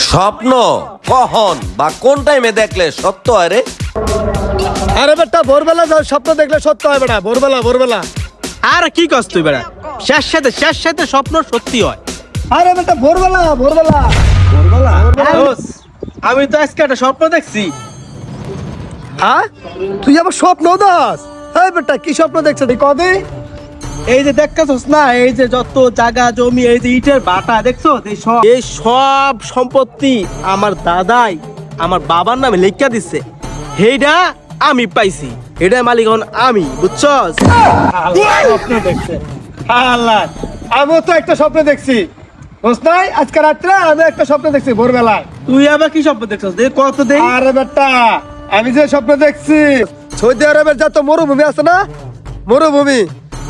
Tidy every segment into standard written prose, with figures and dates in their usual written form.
স্বপ্ন কখন বা কোন টাইমে দেখলে সত্য হয় রে? আরে বেটা ভোরবেলা যাও, স্বপ্ন দেখলে সত্য হয় বেটা। ভোরবেলা আর কি কস তুই বেড়া? শেষ সাথে স্বপ্ন সত্যি হয়। আরে বেটা ভোরবেলা দোস, আমি তো আজকে একটা স্বপ্ন দেখছি। হ্যাঁ, তুই আবার স্বপ্ন দাস? এই বেটা কি স্বপ্ন দেখছিস কবে? এই যে দেখতেছস না, এই যে যত জায়গা জমি, এই যে ইটের বাটা দেখছো, এই সব সম্পত্তি আমার দাদাই আমার বাবার নামে লেখা দিচ্ছে। সেইটা আমি পাইছি, এটার মালিক হন আমি, বুঝছস? স্বপ্ন দেখছে আল্লাহ। আমিও তো একটা স্বপ্ন দেখছি, বুঝ নাই? আজকে রাত্রে আমি একটা স্বপ্ন দেখছি ভোরবেলায়। তুই আবার কি স্বপ্ন দেখছস? কত দেই। আরে বেটা আমি যে স্বপ্ন দেখছি, সৌদি আরবের যত মরুভূমি আছে না, মরুভূমি,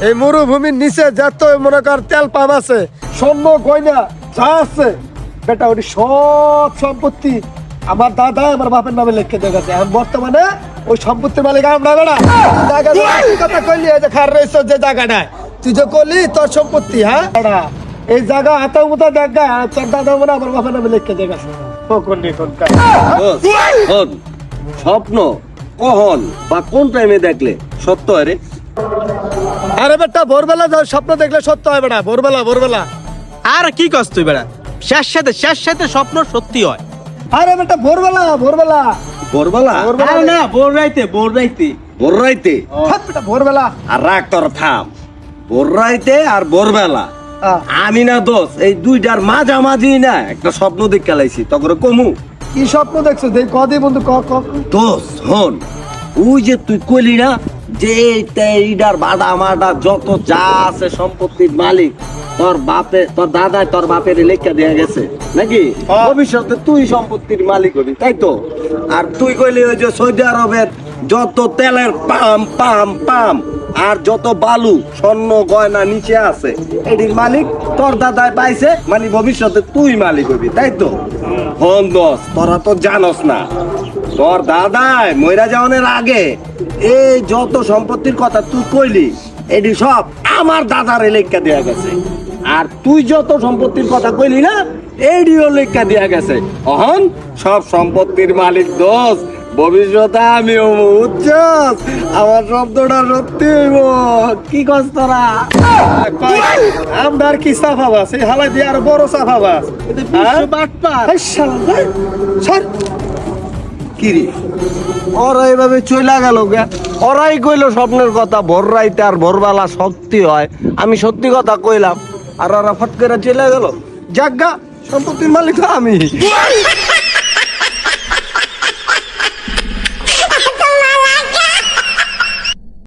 এই মরুভূমির নিচে যত মনে কর তেল পাম্প আছে, স্বর্ণ গয়না যা আছে বেটা, ওটি সব সম্পত্তি আমার দাদা আমার বাপের নামে লিখে দিয়ে গেছে। এখন বর্তমানে ওই সম্পত্তির মালিক আমরা বেটা। জায়গা কথা কইলি, এই যে খার রয়েছে যে জায়গাটায় তুই যে করলি তোর সম্পত্তি, হ্যাঁ বেটা, এই জায়গা হাতা মুতা জায়গা তোর দাদা মানে আমার বাপের নামে লিখে দিয়ে গেছে। শোন, স্বপ্ন কখন বা কোন টাইমে দেখলে সত্য হয় রে? আরে বেটা ভোরবেলা যাও, স্বপ্ন দেখলে সত্য হয় বেটা। ভোরবেলা আর কি কস তুই বেড়া? শেষ সাথে স্বপ্ন সত্যি হয়। আরে বেটা ভোরবেলা ভোরবেলা? আরে না, ভোর রাইতে ভোর রাইতে? থাক বেটা ভোরবেলা। আর রাখ তোর থাম, ভোর রাইতে আর ভোরবেলা। আমি না দোষ, এই দুইটার মাঝামাঝি না একটা স্বপ্ন দেখে লাইছি, তখন কমু। কি স্বপ্ন দেখছো দেখ কদি বন্ধু, ক দোষ হন, ওই যে তুই কইলি না যে এইটার বাডা মাডা যত যা আছে সম্পত্তির মালিক তোর দাদা তোর বাপের লেখা দেয়া গেছে নাকি? ভবিষ্যতে তুই সম্পত্তির মালিক হবি, তাই তো? আর তুই কইলি ওই যে সৌদি আরবের যত তেলের পাম আর যত বালু স্বর্ণ গয়না নিচে আছে, এটির মালিক তোর দাদায় পাইছে, মানে ভবিষ্যতে তুই মালিক হবি, তাই তো? হন দোষ, তোরা তো জানোস না, তোর দাদায় মইরা যাওয়ার আগে এই যত সম্পত্তির কথা তুই কইলি, এটি সব আমার দাদার লেখা দেয়া গেছে। আর তুই যত সম্পত্তির কথা কইলি না, এইটিও লেখা দেয়া গেছে। অহন সব সম্পত্তির মালিক দোষ, ভবিষ্যতে আমি হবো, বুঝছস? আমার শব্দটা সত্যি হইব। কি কস তোরা? আমদার কি সাফাবাস, এই হালাই দিয়ে আর বড় সাফাবাস। কিরে ওরা এইভাবে চইলা গেল গে? ওরাই কইলো স্বপ্নের কথা ভোর রাইতে আর ভোরবেলা সত্যি হয়, আমি সত্যি কথা কইলাম, আর ওরা ফট করে চলে গেল। জাগা সম্পত্তির মালিক তো আমি।